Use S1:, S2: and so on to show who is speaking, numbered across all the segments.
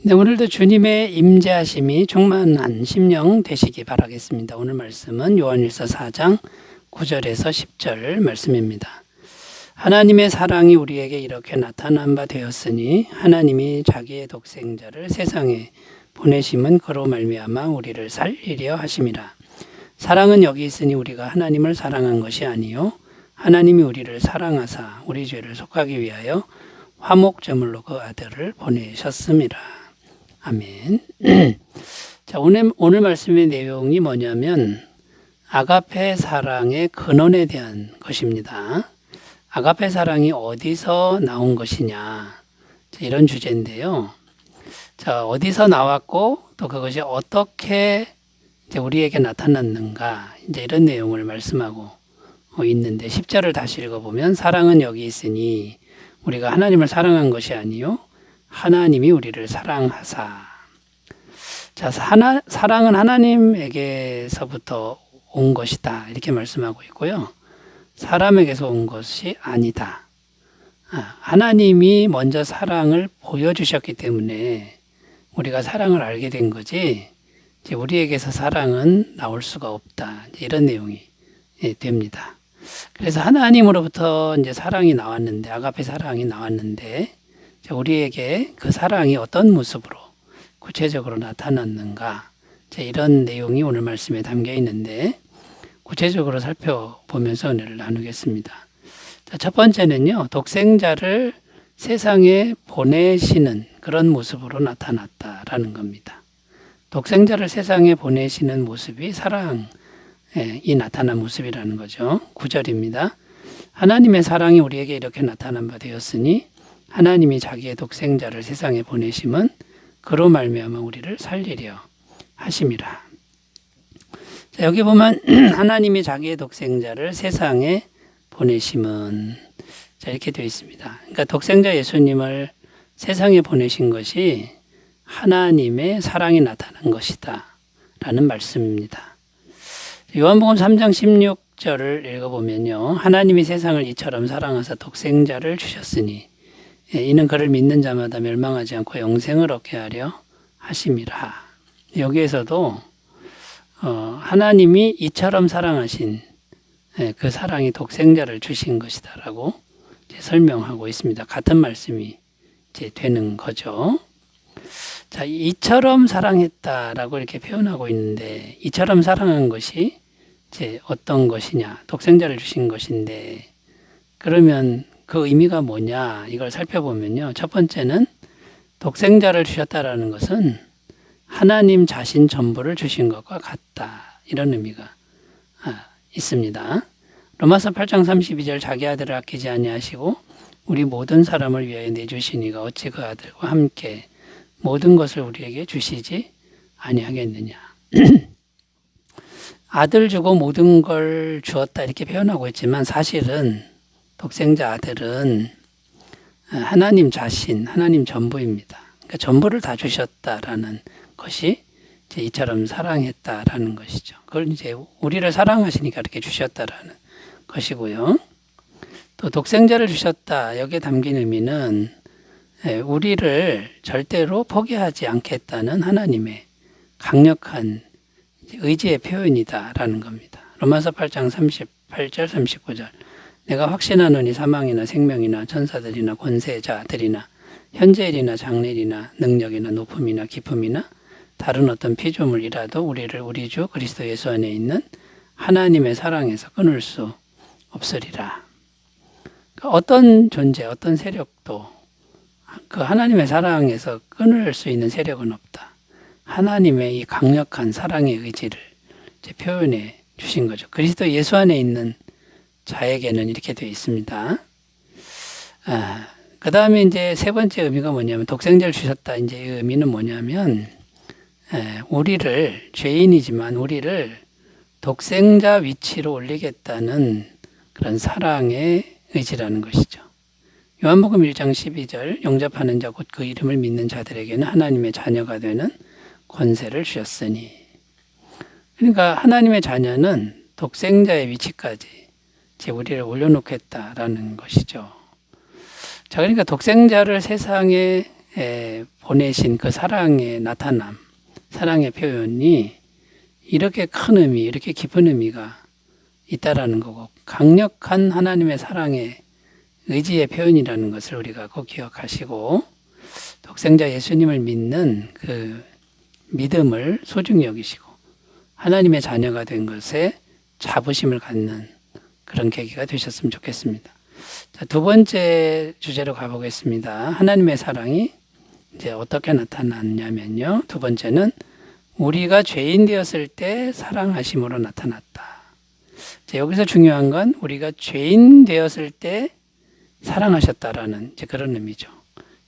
S1: 네, 오늘도 주님의 임재하심이 충만한 심령 되시기 바라겠습니다. 오늘 말씀은 요한일서 4장 9절에서 10절 말씀입니다. 하나님의 사랑이 우리에게 이렇게 나타난 바 되었으니 하나님이 자기의 독생자를 세상에 보내심은 그로 말미암아 우리를 살리려 하심이라. 사랑은 여기 있으니 우리가 하나님을 사랑한 것이 아니요 하나님이 우리를 사랑하사 우리 죄를 속하기 위하여 화목제물로 그 아들을 보내셨습니다. 아멘. 자, 오늘 말씀의 내용이 뭐냐면 아가페 사랑의 근원에 대한 것입니다. 아가페 사랑이 어디서 나온 것이냐, 이런 주제인데요. 자, 어디서 나왔고 또 그것이 어떻게 우리에게 나타났는가, 이런 내용을 말씀하고 있는데 10절을 다시 읽어보면 사랑은 여기 있으니 우리가 하나님을 사랑한 것이 아니요 하나님이 우리를 사랑하사. 자, 사랑은 하나님에게서부터 온 것이다, 이렇게 말씀하고 있고요. 사람에게서 온 것이 아니다. 하나님이 먼저 사랑을 보여주셨기 때문에 우리가 사랑을 알게 된 거지, 이제 우리에게서 사랑은 나올 수가 없다, 이런 내용이 됩니다. 그래서 하나님으로부터 이제 사랑이 나왔는데, 아가페 사랑이 나왔는데, 우리에게 그 사랑이 어떤 모습으로 구체적으로 나타났는가, 이런 내용이 오늘 말씀에 담겨 있는데 구체적으로 살펴보면서 은혜를 나누겠습니다. 자, 첫 번째는요, 독생자를 세상에 보내시는 그런 모습으로 나타났다라는 겁니다. 독생자를 세상에 보내시는 모습이 사랑이 나타난 모습이라는 거죠. 9절입니다. 하나님의 사랑이 우리에게 이렇게 나타난 바 되었으니 하나님이 자기의 독생자를 세상에 보내심은 그로 말미암아 우리를 살리려 하심이라. 자, 여기 보면 하나님이 자기의 독생자를 세상에 보내심은, 이렇게 되어 있습니다. 그러니까 독생자 예수님을 세상에 보내신 것이 하나님의 사랑이 나타난 것이다 라는 말씀입니다. 요한복음 3장 16절을 읽어보면요, 하나님이 세상을 이처럼 사랑하사 독생자를 주셨으니 이는 그를 믿는 자마다 멸망하지 않고 영생을 얻게 하려 하심이라. 여기에서도 하나님이 이처럼 사랑하신 그 사랑이 독생자를 주신 것이다라고 설명하고 있습니다. 같은 말씀이 되는 거죠. 자, 이처럼 사랑했다라고 이렇게 표현하고 있는데, 이처럼 사랑한 것이 어떤 것이냐, 독생자를 주신 것인데, 그러면 그 의미가 뭐냐, 이걸 살펴보면요, 첫 번째는 독생자를 주셨다라는 것은 하나님 자신 전부를 주신 것과 같다, 이런 의미가 있습니다. 로마서 8장 32절 자기 아들을 아끼지 아니하시고 우리 모든 사람을 위하여 내주시니가 어찌 그 아들과 함께 모든 것을 우리에게 주시지 아니하겠느냐. 아들 주고 모든 걸 주었다, 이렇게 표현하고 있지만 사실은 독생자 아들은 하나님 자신, 하나님 전부입니다. 그러니까 전부를 다 주셨다라는 것이 이처럼 사랑했다라는 것이죠. 그걸 이제 우리를 사랑하시니까 이렇게 주셨다라는 것이고요. 또 독생자를 주셨다, 여기에 담긴 의미는 우리를 절대로 포기하지 않겠다는 하나님의 강력한 의지의 표현이다라는 겁니다. 로마서 8장 38절 39절 내가 확신하노니 사망이나 생명이나 천사들이나 권세자들이나 현재일이나 장래일이나 능력이나 높음이나 깊음이나 다른 어떤 피조물이라도 우리를 우리 주 그리스도 예수 안에 있는 하나님의 사랑에서 끊을 수 없으리라. 그러니까 어떤 존재, 어떤 세력도 그 하나님의 사랑에서 끊을 수 있는 세력은 없다. 하나님의 이 강력한 사랑의 의지를 표현해 주신 거죠. 그리스도 예수 안에 있는 자에게는 이렇게 되어 있습니다. 그 다음에 이제 세 번째 의미가 뭐냐면, 독생자를 주셨다, 이 의미는 뭐냐면, 우리를, 죄인이지만 우리를 독생자 위치로 올리겠다는 그런 사랑의 의지라는 것이죠. 요한복음 1장 12절 영접하는 자 곧 그 이름을 믿는 자들에게는 하나님의 자녀가 되는 권세를 주셨으니. 그러니까 하나님의 자녀는 독생자의 위치까지 우리를 올려놓겠다라는 것이죠. 자, 그러니까 독생자를 세상에 보내신 그 사랑의 나타남, 사랑의 표현이 이렇게 큰 의미, 이렇게 깊은 의미가 있다라는 거고, 강력한 하나님의 사랑의 의지의 표현이라는 것을 우리가 꼭 기억하시고, 독생자 예수님을 믿는 그 믿음을 소중히 여기시고 하나님의 자녀가 된 것에 자부심을 갖는 그런 계기가 되셨으면 좋겠습니다. 자, 두 번째 주제로 가보겠습니다. 하나님의 사랑이 이제 어떻게 나타났냐면요. 두 번째는 우리가 죄인 되었을 때 사랑하심으로 나타났다. 자, 여기서 중요한 건 우리가 죄인 되었을 때 사랑하셨다라는 이제 그런 의미죠.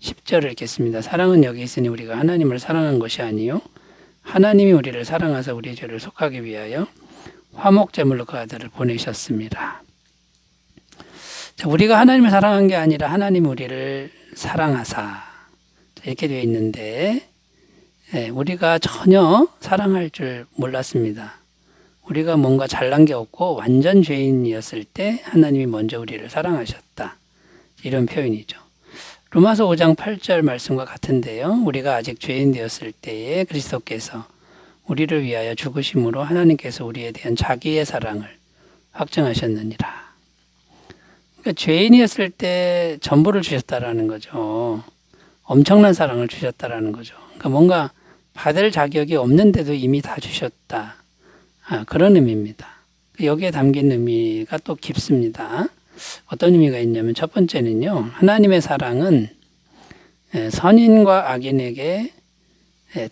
S1: 10절을 읽겠습니다. 사랑은 여기 있으니 우리가 하나님을 사랑한 것이 아니요 하나님이 우리를 사랑하사 우리의 죄를 속하기 위하여 화목제물로 그 아들을 보내셨습니다. 자, 우리가 하나님을 사랑한 게 아니라 하나님이 우리를 사랑하사 이렇게 되어 있는데 우리가 전혀 사랑할 줄 몰랐습니다. 우리가 뭔가 잘난 게 없고 완전 죄인이었을 때 하나님이 먼저 우리를 사랑하셨다. 이런 표현이죠. 로마서 5장 8절 말씀과 같은데요. 우리가 아직 죄인 되었을 때에 그리스도께서 우리를 위하여 죽으심으로 하나님께서 우리에 대한 자기의 사랑을 확증하셨느니라. 그러니까 죄인이었을 때 전부를 주셨다라는 거죠. 엄청난 사랑을 주셨다라는 거죠. 그러니까 뭔가 받을 자격이 없는데도 이미 다 주셨다. 그런 의미입니다. 여기에 담긴 의미가 또 깊습니다. 어떤 의미가 있냐면 첫 번째는요. 하나님의 사랑은 선인과 악인에게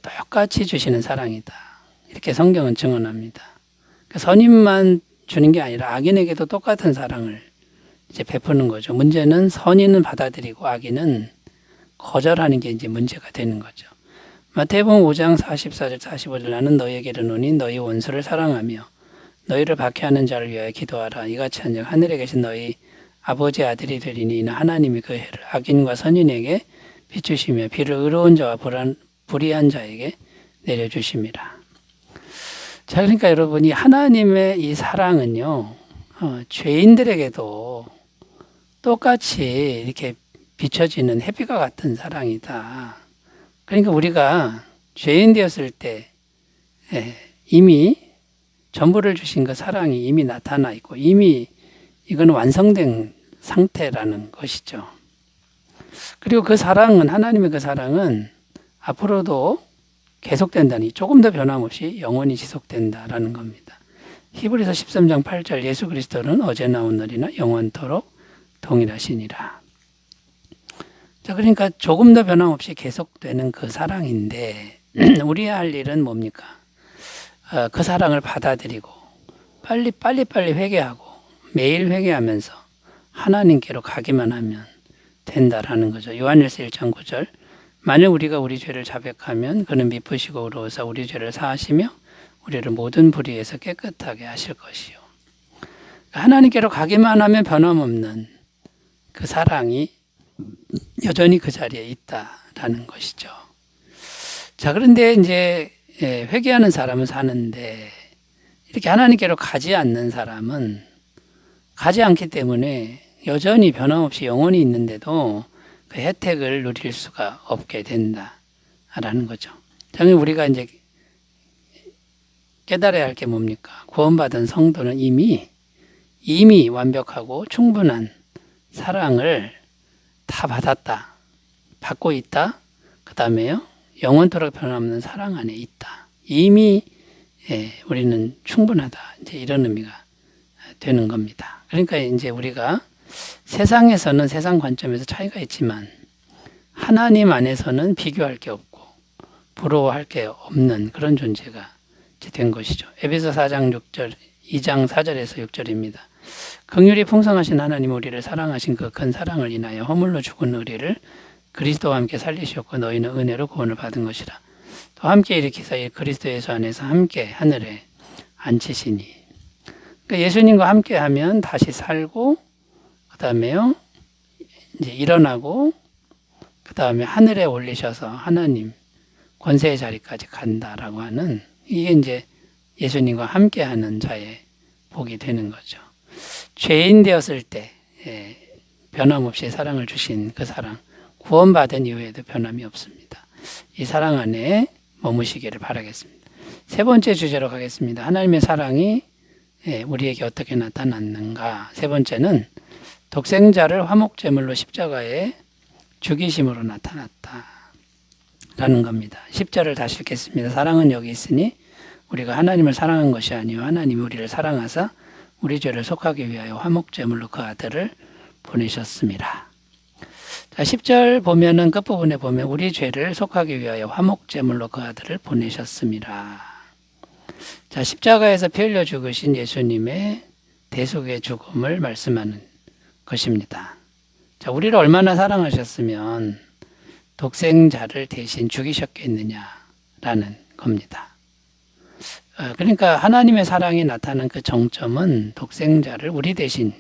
S1: 똑같이 주시는 사랑이다. 이렇게 성경은 증언합니다. 선인만 주는 게 아니라 악인에게도 똑같은 사랑을 이제 베푸는 거죠. 문제는 선인은 받아들이고 악인은 거절하는 게 이제 문제가 되는 거죠. 마태복음 5장 44절 45절 나는 너희에게 이르노니 너희 원수를 사랑하며 너희를 박해하는 자를 위하여 기도하라. 이같이 한즉 하늘에 계신 너희 아버지의 아들이 되리니 이는 하나님이 그 해를 악인과 선인에게 비추시며 비를 의로운 자와 불의한 자에게 내려주심이라. 자, 그러니까 여러분이 하나님의 이 사랑은요, 죄인들에게도 똑같이 이렇게 비춰지는 햇빛과 같은 사랑이다. 그러니까 우리가 죄인 되었을 때 이미 전부를 주신 그 사랑이 이미 나타나 있고 이미 이건 완성된 상태라는 것이죠. 그리고 그 사랑은 하나님의 그 사랑은 앞으로도 계속된다니 조금 더 변함없이 영원히 지속된다라는 겁니다. 히브리서 13장 8절 예수 그리스도는 어제나 오늘이나 영원토록 동일하시니라. 자, 그러니까 조금 더 변함없이 계속되는 그 사랑인데 우리 할 일은 뭡니까? 그 사랑을 받아들이고 빨리 회개하고 매일 회개하면서 하나님께로 가기만 하면 된다라는 거죠. 요한일서 1장 9절 만일 우리가 우리 죄를 자백하면 그는 미쁘시고 의로우사 우리 죄를 사하시며 우리를 모든 불의에서 깨끗하게 하실 것이요. 하나님께로 가기만 하면 변함없는 그 사랑이 여전히 그 자리에 있다라는 것이죠. 자, 그런데 이제 회개하는 사람은 사는데 이렇게 하나님께로 가지 않는 사람은 가지 않기 때문에 여전히 변함없이 영원히 있는데도 그 혜택을 누릴 수가 없게 된다라는 거죠. 당연히 우리가 이제 깨달아야 할 게 뭡니까? 구원받은 성도는 이미 완벽하고 충분한 사랑을 다 받았다. 받고 있다. 그 다음에요. 영원토록 변함없는 사랑 안에 있다. 이미 우리는 충분하다. 이제 이런 의미가 되는 겁니다. 그러니까 이제 우리가 세상에서는 세상 관점에서 차이가 있지만 하나님 안에서는 비교할 게 없고 부러워할 게 없는 그런 존재가 된 것이죠. 에베소 4장 6절, 2장 4절에서 6절입니다. 긍휼이 풍성하신 하나님 우리를 사랑하신 그 큰 사랑을 인하여 허물로 죽은 우리를 그리스도와 함께 살리셨고 너희는 은혜로 구원을 받은 것이라. 또 함께 일으키사 그리스도 예수 안에서 함께 하늘에 앉히시니. 그러니까 예수님과 함께 하면 다시 살고 그 다음에요 이제 일어나고 그 다음에 하늘에 올리셔서 하나님 권세의 자리까지 간다라고 하는 이게 이제 예수님과 함께하는 자의 복이 되는 거죠. 죄인 되었을 때 변함없이 사랑을 주신 그 사랑, 구원받은 이후에도 변함이 없습니다. 이 사랑 안에 머무시기를 바라겠습니다. 세 번째 주제로 가겠습니다. 하나님의 사랑이 우리에게 어떻게 나타났는가. 세 번째는 독생자를 화목제물로 십자가에 죽이심으로 나타났다 라는 겁니다. 10절을 다시 읽겠습니다. 사랑은 여기 있으니 우리가 하나님을 사랑한 것이 아니요 하나님이 우리를 사랑하사 우리 죄를 속하기 위하여 화목제물로 그 아들을 보내셨습니다. 자, 10절 보면은 끝부분에 보면 우리 죄를 속하기 위하여 화목제물로 그 아들을 보내셨습니다. 자, 십자가에서 피 흘려 죽으신 예수님의 대속의 죽음을 말씀하는 것입니다. 자, 우리를 얼마나 사랑하셨으면 독생자를 대신 죽이셨겠느냐라는 겁니다. 그러니까 하나님의 사랑이 나타나는 그 정점은 독생자를 우리 대신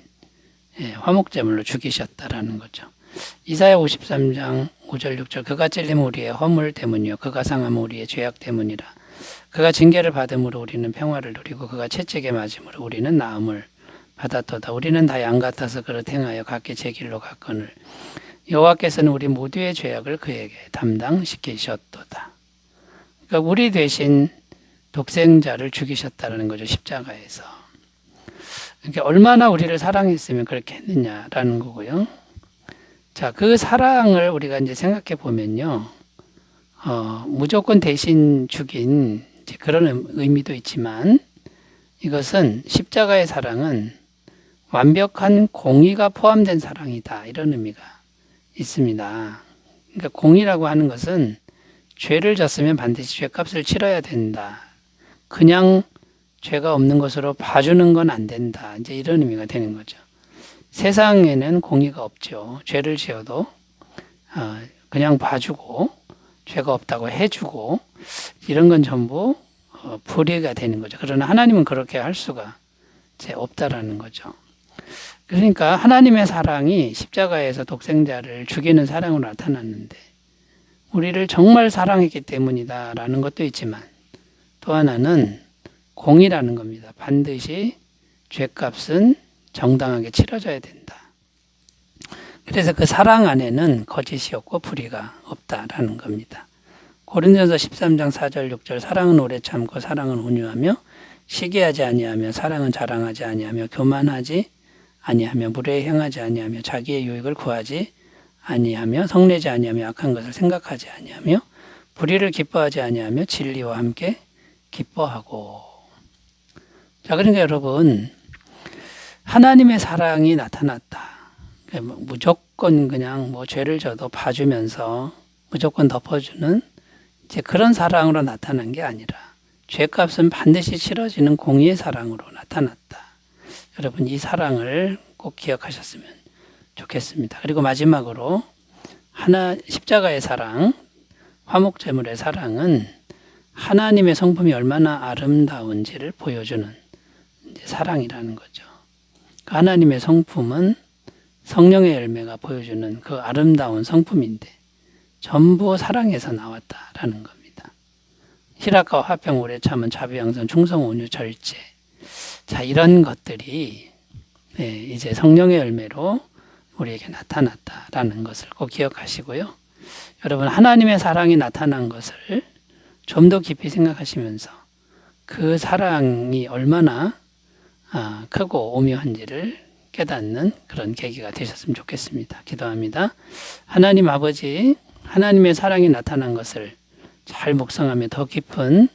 S1: 화목제물로 죽이셨다라는 거죠. 이사야 53장 5절 6절 그가 찔림 우리의 허물 때문이요 그가 상함 우리의 죄악 때문이라. 그가 징계를 받음으로 우리는 평화를 누리고 그가 채찍에 맞음으로 우리는 나음을 받았도다. 우리는 다 양 같아서 그릇 행하여 각기 제 길로 갔거늘 여호와께서는 우리 모두의 죄악을 그에게 담당시키셨도다. 그러니까 우리 대신 독생자를 죽이셨다는 거죠. 십자가에서. 그러니까 얼마나 우리를 사랑했으면 그렇게 했느냐라는 거고요. 자, 그 사랑을 우리가 이제 생각해 보면요. 무조건 대신 죽인 이제 그런 의미도 있지만 이것은 십자가의 사랑은 완벽한 공의가 포함된 사랑이다. 이런 의미가 있습니다. 그러니까 공의라고 하는 것은 죄를 졌으면 반드시 죄값을 치러야 된다. 그냥 죄가 없는 것으로 봐주는 건 안 된다. 이제 이런 의미가 되는 거죠. 세상에는 공의가 없죠. 죄를 지어도 그냥 봐주고 죄가 없다고 해주고 이런 건 전부 불의가 되는 거죠. 그러나 하나님은 그렇게 할 수가 없다라는 거죠. 그러니까 하나님의 사랑이 십자가에서 독생자를 죽이는 사랑으로 나타났는데 우리를 정말 사랑했기 때문이다라는 것도 있지만 또 하나는 공의라는 겁니다. 반드시 죄값은 정당하게 치러져야 된다. 그래서 그 사랑 안에는 거짓이 없고 불의가 없다라는 겁니다. 고린도전서 13장 4절 6절 사랑은 오래 참고 사랑은 온유하며 시기하지 아니하며 사랑은 자랑하지 아니하며 교만하지 아니하며 무례히 행하지 아니하며 자기의 유익을 구하지 아니하며 성내지 아니하며 악한 것을 생각하지 아니하며 불의를 기뻐하지 아니하며 진리와 함께 기뻐하고. 자, 그러니까 여러분 하나님의 사랑이 나타났다. 무조건 그냥 죄를 져도 봐주면서 무조건 덮어주는 이제 그런 사랑으로 나타난 게 아니라 죄값은 반드시 치러지는 공의의 사랑으로 나타났다. 여러분 이 사랑을 꼭 기억하셨으면 좋겠습니다. 그리고 마지막으로 십자가의 사랑, 화목제물의 사랑은 하나님의 성품이 얼마나 아름다운지를 보여주는 이제 사랑이라는 거죠. 하나님의 성품은 성령의 열매가 보여주는 그 아름다운 성품인데 전부 사랑에서 나왔다라는 겁니다. 희락과 화평, 오래 참은, 자비양선, 충성, 온유, 절제. 자, 이런 것들이 이제 성령의 열매로 우리에게 나타났다라는 것을 꼭 기억하시고요. 여러분 하나님의 사랑이 나타난 것을 좀 더 깊이 생각하시면서 그 사랑이 얼마나 크고 오묘한지를 깨닫는 그런 계기가 되셨으면 좋겠습니다. 기도합니다. 하나님 아버지, 하나님의 사랑이 나타난 것을 잘 묵상하며 더 깊은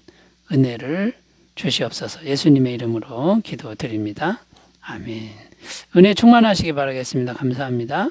S1: 은혜를 주시옵소서. 예수님의 이름으로 기도드립니다. 아멘. 은혜 충만하시기 바라겠습니다. 감사합니다.